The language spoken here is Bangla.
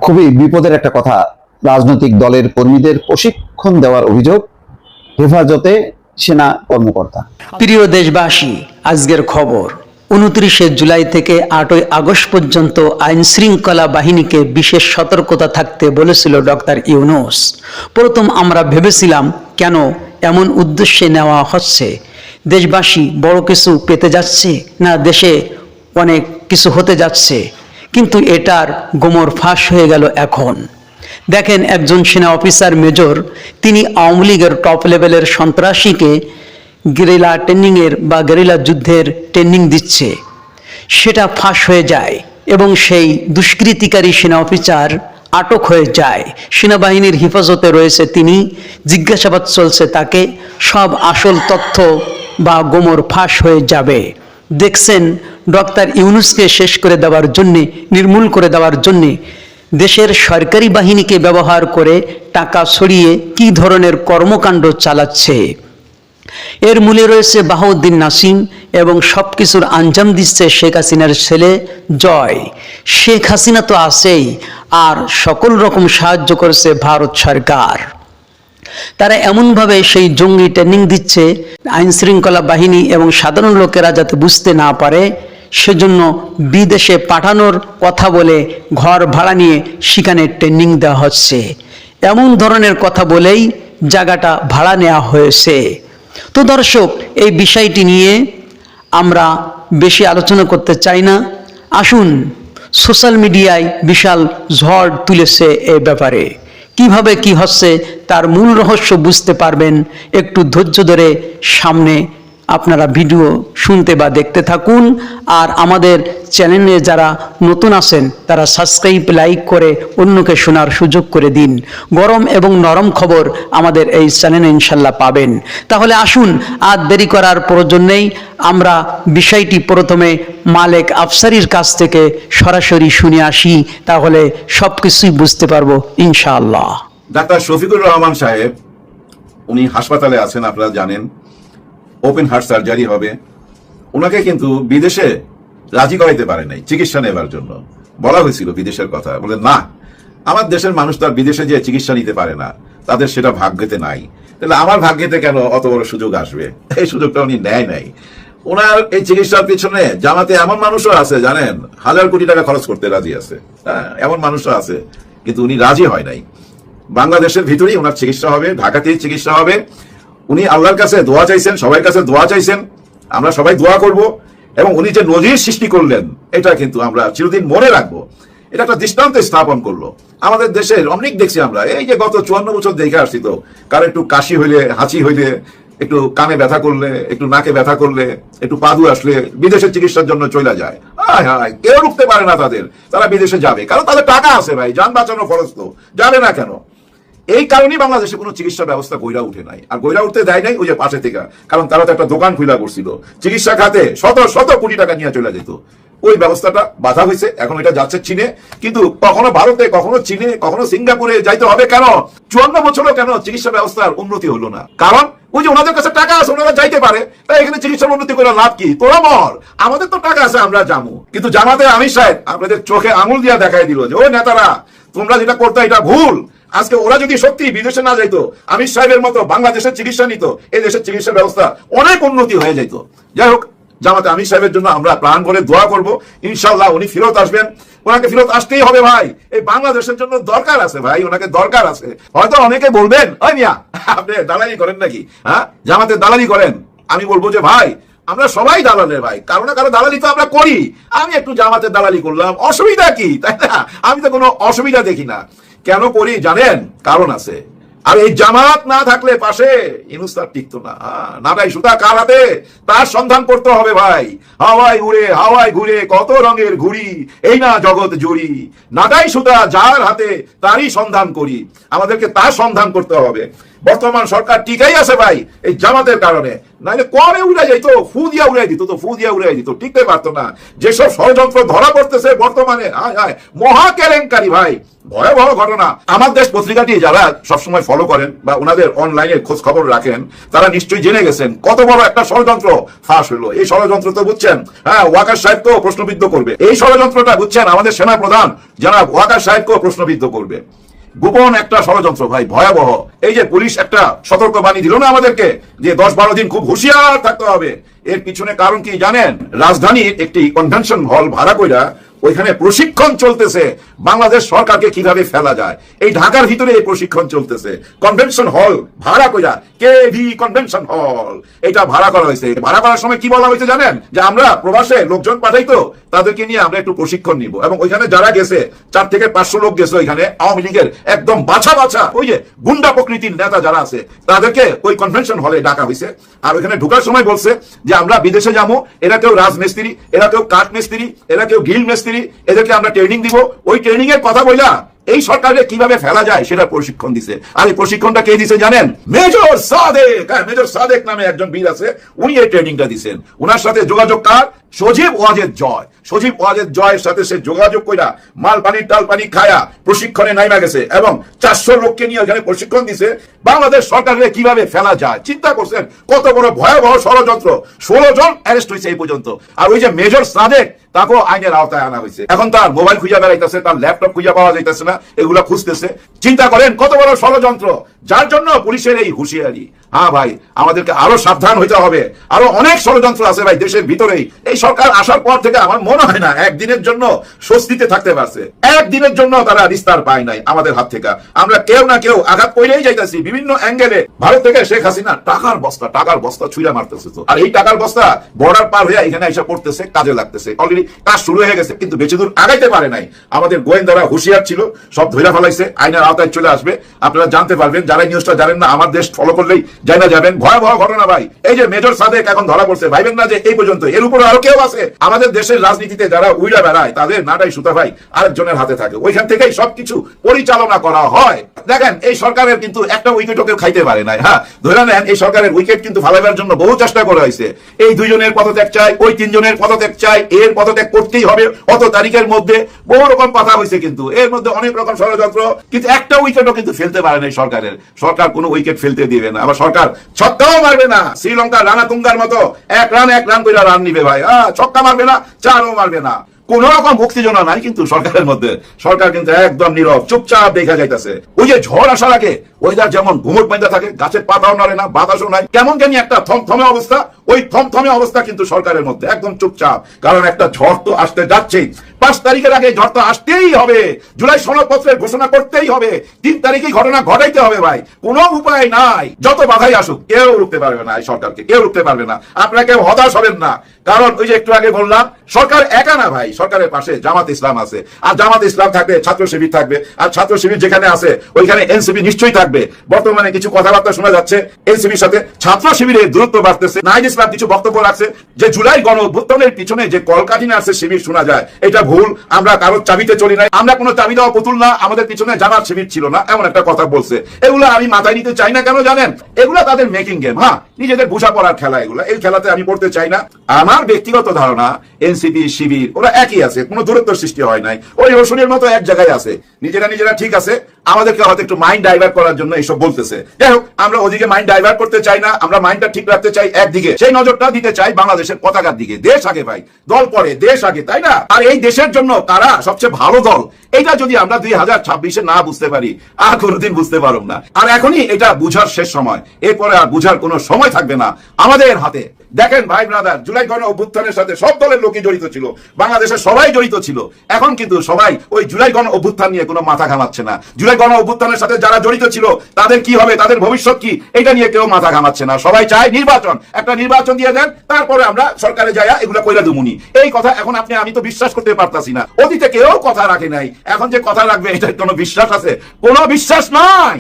খুবই বিপদের একটা কথা। রাজনৈতিক দলের কর্মীদের প্রশিক্ষণ দেওয়ার অভিযোগ হেফাজতে সেনা কর্মকর্তা। প্রিয় দেশবাসী, আজকের খবর 29 জুলাই থেকে 8 আগস্ট পর্যন্ত আইন শৃঙ্খলা বাহিনীকে বিশেষ সতর্কতা থাকতে বলেছিল ডক্টর ইউনূস। প্রথম আমরা ভেবেছিলাম কেন এমন উদ্দেশ্যে নেওয়া হচ্ছে, দেশবাসী বড় কিছু পেতে যাচ্ছে না দেশে অনেক কিছু হতে যাচ্ছে, কিন্তু এটার গোমর ফাঁস হয়ে গেল। এখন দেখেন, একজন সেনা অফিসার মেজর, তিনি আওয়ামী লীগের টপ লেভেলের সন্ত্রাসীকে গেরিলা ট্রেনিংয়ের বা গেরিলা যুদ্ধের ট্রেনিং দিচ্ছে, সেটা ফাঁস হয়ে যায় এবং সেই দুষ্কৃতিকারী সেনা অফিসার আটক হয়ে যায়। সেনাবাহিনীর হেফাজতে রয়েছে তিনি, জিজ্ঞাসাবাদ চলছে তাকে, সব আসল তথ্য বা গোমর ফাঁস হয়ে যাবে। দেখছেন, ডক্টর ইউনূসকে শেষ করে দেওয়ার জন্যে, নির্মূল করে দেওয়ার জন্যে দেশের সরকারি বাহিনীকে ব্যবহার করে টাকা ছড়িয়ে কী ধরনের কর্মকাণ্ড চালাচ্ছে। এর মূলে রয়েছে বাহাউদ্দিন নাসিম এবং সব কিছুর আঞ্জাম দিচ্ছে শেখ হাসিনার ছেলে জয়। শেখ হাসিনা তো আছেই, আর সকল রকম সাহায্য করেছে ভারত সরকার। তারা এমনভাবে সেই জঙ্গি ট্রেনিং দিচ্ছে, আইন শৃঙ্খলা বাহিনী এবং সাধারণ লোকেরা যাতে বুঝতে না পারে, সেজন্য বিদেশে পাঠানোর কথা বলে ঘর ভাড়া নিয়ে সেখানে ট্রেনিং দেওয়া হচ্ছে। এমন ধরনের কথা বলেই জায়গাটা ভাড়া নেওয়া হয়েছে। তো দর্শক, এই বিষয়টি নিয়ে আমরা বেশি আলোচনা করতে চাই না। আসুন, সোশ্যাল মিডিয়ায় বিশাল ঝড় তুলেছে এ ব্যাপারে। কিভাবে কি হচ্ছে তার মূল রহস্য বুঝতে পারবেন। একটু ধৈর্য ধরে সামনে আপনারা ভিডিও শুনতে বা দেখতে থাকুন। আর আমাদের চ্যানেলে যারা নতুন আছেন তারা সাবস্ক্রাইব, লাইক করে অন্যকে শোনার সুযোগ করে দিন। গরম এবং নরম খবর আমাদের এই চ্যানেলে ইনশাল্লাহ পাবেন। তাহলে আসুন, আর দেরি করার প্রয়োজন নেই, আমরা বিষয়টি প্রথমে মালেক আফসারির কাছ থেকে সরাসরি শুনে আসি, তাহলে সব কিছুই বুঝতে পারবো ইনশাআল্লাহ। ডাক্তার শফিকুর রহমান সাহেব, উনি হাসপাতালে আছেন, আপনারা জানেন, ওপেন হার্ট সার্জারি হবে। ওনাকে কিন্তু বিদেশে রাজি করাইতে পারে নাই চিকিৎসা নেবার জন্য। বলা হয়েছিল বিদেশের কথা, বলে না, আমার দেশের মানুষ তো আর বিদেশে যে চিকিৎসা নিতে পারে না, তাদের সেটা ভাগ্যেতে নাই। তাহলে আমার ভাগ্যেতে কেন অত বড় সুযোগ আসবে? এই সুযোগটা উনি নেয় নাই। ওনার এই চিকিৎসার পিছনে জামাতে এমন মানুষও আছে, জানেন, 1000 কোটি টাকা খরচ করতে রাজি আছে। হ্যাঁ, এমন মানুষও আছে, কিন্তু উনি রাজি হয় নাই। বাংলাদেশের ভিতরেই ওনার চিকিৎসা হবে, ঢাকাতেই চিকিৎসা হবে। উনি আল্লাহর কাছে দোয়া চাইছেন, সবাই কাছে দোয়া চাইছেন, আমরা সবাই দোয়া করব। এবং উনি যে নজির সৃষ্টি করলেন, এটা কিন্তু আমরা চিরদিন মনে রাখবো। এটা একটা দৃষ্টান্ত স্থাপন করলো। আমাদের দেশের অনেক দেখছি আমরা, এই যে গত 54 বছর দেখে আসছি, তো কার একটু কাশি হইলে, হাঁচি হইলে, একটু কানে ব্যথা করলে, একটু নাকে ব্যথা করলে, একটু পাদু আসলে বিদেশের চিকিৎসার জন্য চলে যায়। কেউ রুখতে পারে না তাদের, তারা বিদেশে যাবে, কারণ তাদের টাকা আছে ভাই, যান বাঁচানো খরচ, তো যাবে না কেন? এই কারণেই বাংলাদেশে কোনো চিকিৎসা ব্যবস্থা গইরা উঠে নাই, আর গইরা উঠতে দেয় নাই ওই যে পাশে থেকে, কারণ তারা তো একটা দোকান খুলা করছিল চিকিৎসা খাতে, শত শত কোটি টাকা নিয়ে চলে যেত। ওই ব্যবস্থাটা বাধা হয়েছে, এখন এটা যাচ্ছে চীনে। কিন্তু কখনো ভারতে, কখনো চীনে, কখনো সিঙ্গাপুরে যাইতে হবে কেন? 54 বছরও কেন চিকিৎসা ব্যবস্থার উন্নতি হলো না? কারণ ওই যে ওনাদের কাছে টাকা আছে, ওনারা যাইতে পারে। তাই এখানে চিকিৎসার উন্নতি করে লাভ কি? তোরা মর, আমাদের তো টাকা আছে, আমরা যাবো। কিন্তু জামাতে আমির সাহেব আপনাদের চোখে আঙুল দিয়া দেখাই দিল যে, ও নেতারা, তোমরা যেটা করতে এটা ভুল। আজকে ওরা যদি সত্যি বিদেশে না যাইতো, আমির সাহেবের মতো বাংলাদেশের চিকিৎসা নিত, এই দেশের চিকিৎসা ব্যবস্থা অনেক উন্নতি হয়ে যেত। যাই হোক, জামাতে আমির সাহেবের জন্য আমরা প্রাণ করে দোয়া করব। ইনশাআল্লাহ উনি ফেরত আসবেন, ওনাকে ফেরত আসতেই হবে ভাই। এই বাংলাদেশের জন্য দরকার আছে ভাই, ওনাকে দরকার আছে। হয়তো অনেকে বলবেন, ওই মিয়া আপনি দালালি করেন নাকি? হ্যাঁ, জামাতে দালালি করেন? আমি বলবো যে ভাই, আমরা সবাই দালালের ভাই, কারো না কারো দালালি তো আমরা করি। আমি একটু জামাতের দালালি করলাম, অসুবিধা কি? তাই না? আমি তো কোনো অসুবিধা দেখি না। কেন করি জানেন? কারণ আছে। আর এই জামাত না থাকলে পাশে, ইউনূস তার টিকতো না। নাটাই সুতা কার হাতে, তার সন্ধান করতে হবে ভাই। হাওয়ায় উড়ে, হাওয়ায় ঘুরে, কত রঙের ঘুড়ি, এই না জগৎ জুড়ি। নাটাই সুতা যার হাতে, তারই সন্ধান করি। আমাদেরকে তার সন্ধান করতে হবে। বর্তমান সরকার টিকাই আছে ভাই এই জামাতের কারণে, নাহলে কবে উড়ে যাইতো, ফু দিয়া উড়াই দিত, তো ফু দিয়া উড়াই দিত, টিকতে পারতো না। যেসব ষড়যন্ত্র ধরা পড়তেছে বর্তমানে, মহা কেলেঙ্কারি ভাই, ভয়াবহ ঘটনা। আমার দেশ পত্রিকাটি যারা সবসময় ফলো করেন বা ওনাদের অনলাইনে খোঁজ খবর রাখেন, তারা নিশ্চয়ই জেনে গেছেন কত বড় একটা ষড়যন্ত্র ফাঁস হলো। এই ষড়যন্ত্র তো বুঝছেন, হ্যাঁ, ওয়াকার সাহেবকেও প্রশ্নবিদ্ধ করবে। এই ষড়যন্ত্রটা বুঝছেন, আমাদের সেনা প্রধান যারা ওয়াকার সাহেবকেও প্রশ্নবিদ্ধ করবে। গোপন একটা ষড়যন্ত্র ভাই, ভয়াবহ। এই যে পুলিশ একটা সতর্কবাণী দিল না আমাদেরকে যে 10-12 দিন খুব হুঁশিয়ার থাকতে হবে, এর পিছনে কারণ কি জানেন? রাজধানীর একটি কনভেনশন হল ভাড়া কইরা ওইখানে প্রশিক্ষণ চলতেছে বাংলাদেশ সরকারকে কিভাবে ফেলা যায়। এই ঢাকার ভিতরে এই প্রশিক্ষণ চলতেছে। কনভেনশন হল ভাড়া কইরা, কেভি কনভেনশন হল, এটা ভাড়া করা হয়েছে। ভাড়া করার সময় কি বলা হয়েছে জানেন? যে আমরা প্রবাসে লোকজন পাঠাইতো, তাদেরকে নিয়ে আমরা একটু প্রশিক্ষণ নিব। এবং ওইখানে যারা গেছে 4 থেকে 500 লোক গেছে ওইখানে, আওয়ামী লীগের একদম বাছা বাছা ওই যে গুন্ডা প্রকৃতির নেতা যারা আছে, তাদেরকে ওই কনভেনশন হলে ডাকা হয়েছে। আর ওইখানে ঢোকার সময় বলছে যে আমরা বিদেশে যাবো, এরা কেউ রাজমিস্ত্রি, এরা কেউ কাঠ মিস্ত্রি, এরা কেউ গিল মিস্ত্রি, এদেরকে আমরা ট্রেনিং দিব। ওই ট্রেনিং এর কথা বইলা এই সরকারকে কিভাবে ফেলা যায় সেটা প্রশিক্ষণ দিছে। আর এই প্রশিক্ষণটা কে দিছে জানেন? মেজর সাদেক। হ্যাঁ, মেজর সাদেক নামে একজন বীর আছে, উনি এই ট্রেনিংটা দিছেন। ওনার সাথে যোগাযোগ কার? সজীব ওয়াজেদ জয়। সজীব ওয়াজেদ জয়ের সাথে সে যোগাযোগ কইরা মাল পানি টাল পানি খায়া প্রশিক্ষণে নাইমা গেছে এবং 400 লোককে নিয়ে ওখানে প্রশিক্ষণ দিছে বাংলাদেশ সরকারকে কিভাবে ফেলা যায়। চিন্তা করছেন কত বড় ভয়াবহ ষড়যন্ত্র। 16 জন অ্যারেস্ট হয়েছে এই পর্যন্ত। আর ওই যে মেজর সাদেক, তাকেও আইনের আওতায় আনা হয়েছে। এখন তার মোবাইল খুঁজে বেড়াইতেছে, তার ল্যাপটপ খুঁজে পাওয়া যাইতেছে না, এগুলা খুঁজতেছে। চিন্তা করেন কত বড় ষড়যন্ত্র, যার জন্য পুলিশের এই হুঁশিয়ারি। হ্যাঁ ভাই, আমাদেরকে আরো সাবধান হইতে হবে। আরো অনেক ষড়যন্ত্র আছে ভাই দেশের ভিতরেই। এই সরকার আসার পর থেকে আমার মনে হয় না একদিনের জন্য স্বস্তিতে থাকতে পারছে। একদিনের জন্য তারা নিস্তার পায় নাই আমাদের হাত থেকে। আমরা কেউ না কেউ আঘাত করেই যাইতেছি বিভিন্ন অ্যাঙ্গেলে। ভারত থেকে শেখ হাসিনা টাকার বস্তা ছুঁড়া মারতেছে তো। আর এই টাকার বস্তা বর্ডার পার হয়ে এখানে এসে পড়তেছে, কাজে লাগতেছে। অলরেডি কাজ শুরু হয়ে গেছে, কিন্তু বেশি দূর আগাইতে পারে নাই। আমাদের গোয়েন্দারা হুঁশিয়ার ছিল, সব ধইরা ফেলাইছে, আইনের আওতায় চলে আসবে। আপনারা জানতে পারবেন, যারা নিউজটা জানেন না, আমার দেশ ফলো করলেই জানা যাবেন। ভয়াবহ ঘটনা ভাই। এই যে মেজর সাদেক এখন ধরা পড়ছে, ভাইবেন না যে এই পর্যন্ত, এর উপরে আরো কেউ আছে। আমাদের দেশের রাজনীতিতে যারা উইরা বেড়ায়, তাদের নাটাই সুতা ভাই আরেকজনের হাতে থাকে। ওইখান থেকেই সবকিছু পরিচালনা করা হয়। দেখেন এই সরকারের কিন্তু একটা উইকেটও কেউ খাইতে পারে নাই। হ্যাঁ, ধরে নেন এই সরকারের উইকেট কিন্তু ফালাইবার জন্য বহু চেষ্টা করা হয়েছে। এই 2 জনের পদত্যাগ চাই, ওই 3 জনের পদত্যাগ চাই, এর পদত্যাগ করতেই হবে অত তারিখের মধ্যে, বহু রকম কথা হয়েছে। কিন্তু এর মধ্যে অনেক রকম ষড়যন্ত্র, কিন্তু একটা উইকেটও কিন্তু ফেলতে পারে নাই সরকারের। সরকার কোনো উইকেট ফেলতে দিবে না। আবার সরকার ছক্কাও মারবে না। শ্রীলঙ্কার রানা তুঙ্গার মতো এক রান করে রান নিবে ভাই। ছক্কা মারবে না, 4ও মারবে না। কোন রকম উত্তেজনা নাই কিন্তু সরকারের মধ্যে। সরকার কিন্তু একদম নীরব, চুপচাপ দেখা যাইতেছে। ওই যে ঝড় আসার আগে ওয়েদার যেমন ঘুমট বাইন্দা থাকে, গাছের পাতাও নড়ে না, বাতাসও নাই, কেমন জানি একটা থমথমে অবস্থা। ওই থমথমে অবস্থা কিন্তু সরকারের মধ্যে, একদম চুপচাপ। কারণ একটা ঝড় তো আসতে যাচ্ছেই। 5 তারিখের আগে ঝড় তো আসতেই হবে, জুলাই সনদপত্রের ঘোষণা করতেই হবে, 3 তারিখে ঘটনা ঘটাইতে হবে ভাই। কোনো উপায় নাই। যত বাধাই আসুক কেউ রুখতে পারবে না, এই সরকারকে কেউ রুখতে পারবে না। আপনারা কেউ হতাশ হবেন না, কারণ ওই যে একটু আগে বললাম, সরকার একা না ভাই। সরকারের পাশে জামাত ইসলাম আছে, আর জামাত ইসলাম থাকবে ছাত্র শিবির থাকবে, আর ছাত্র শিবির যেখানে আছে ওইখানে এনসিপি নিশ্চয়ই থাকবে। বর্তমানে কিছু কথাবার্তা শোনা যাচ্ছে এনসিপির সাথে ছাত্র শিবিরের দূরত্ব বাড়তেছে। নাহিদ ইসলাম কিছু বক্তব্য রাখছে যে জুলাই গণ অভ্যুত্থানের পিছনে যে কলকাঠি নার্সের শিবির শোনা যায়, এটা ভুল। আমরা কারোর চাবিতে চলি নাই, আমরা কোনো চাবি দেওয়া পুতুল না, আমাদের পিছনে জামাত শিবির ছিল না, এমন একটা কথা বলছে। এগুলো আমি মাথায় নিতে চাই না। কেন জানেন? এগুলা তাদের মেকিং গেম। হ্যাঁ, নিজেদের বোঝা পড়ার খেলা এগুলা। এই খেলাতে আমি পড়তে চাই না। আমার ব্যক্তিগত ধারণা, এনসিপি শিবির ওরা একই আছে, কোনো দূরত্ব সৃষ্টি হয় নাই। ওই রসুনের মতো এক জায়গায় আছে, নিজেরা ঠিক আছে। আমাদেরকে হয়তো একটু মাইন্ড ডাইভার্ট করার জন্য এইসব বলতেছে। যাই হোক, আমরা ওদিকে মাইন্ড ডাইভার্ট করতে চাই না। আমরা মাইন্ডটা ঠিক রাখতে চাই একদিকে, সেই নজরটা দিতে চাই বাংলাদেশের পতাকার দিকে। দেশ আগে ভাই, দল পরে, দেশ আগে, তাই না? আর এই দেশের জন্য কারা সবচেয়ে ভালো দল, এটা যদি আমরা 2026-এ না বুঝতে পারি, আর কোনোদিন বুঝতে পারব না। আর এখনই এটা বুঝার শেষ সময়, এরপরে আর বুঝার কোনো সময় থাকবে না আমাদের হাতে। দেখেন ভাই ব্রাদার, জুলাই গণ অভ্যুত্থানের সাথে সব দলের লোকই জড়িত ছিল, বাংলাদেশের সবাই জড়িত ছিল। এখন কিন্তু সবাই ওই জুলাই গণ অভ্যুত্থান নিয়ে কোনো মাথা ঘামাচ্ছে না। জুলাই গণ অভ্যুত্থানের সাথে যারা জড়িত ছিল তাদের কি হবে, তাদের ভবিষ্যৎ কি, এটা নিয়ে কেউ মাথা ঘামাচ্ছে না। সবাই চায় নির্বাচন, একটা নির্বাচন দিয়ে দেন, তারপরে আমরা সরকারে যাইয়া এগুলা কইরা দুমুনি। এই কথা এখন আমি তো বিশ্বাস করতে পারতাছি না। অতীতে কেউ কথা রাখে নাই, এখন যে কথা রাখবে এটার কোনো বিশ্বাস আছে? কোনো বিশ্বাস নাই।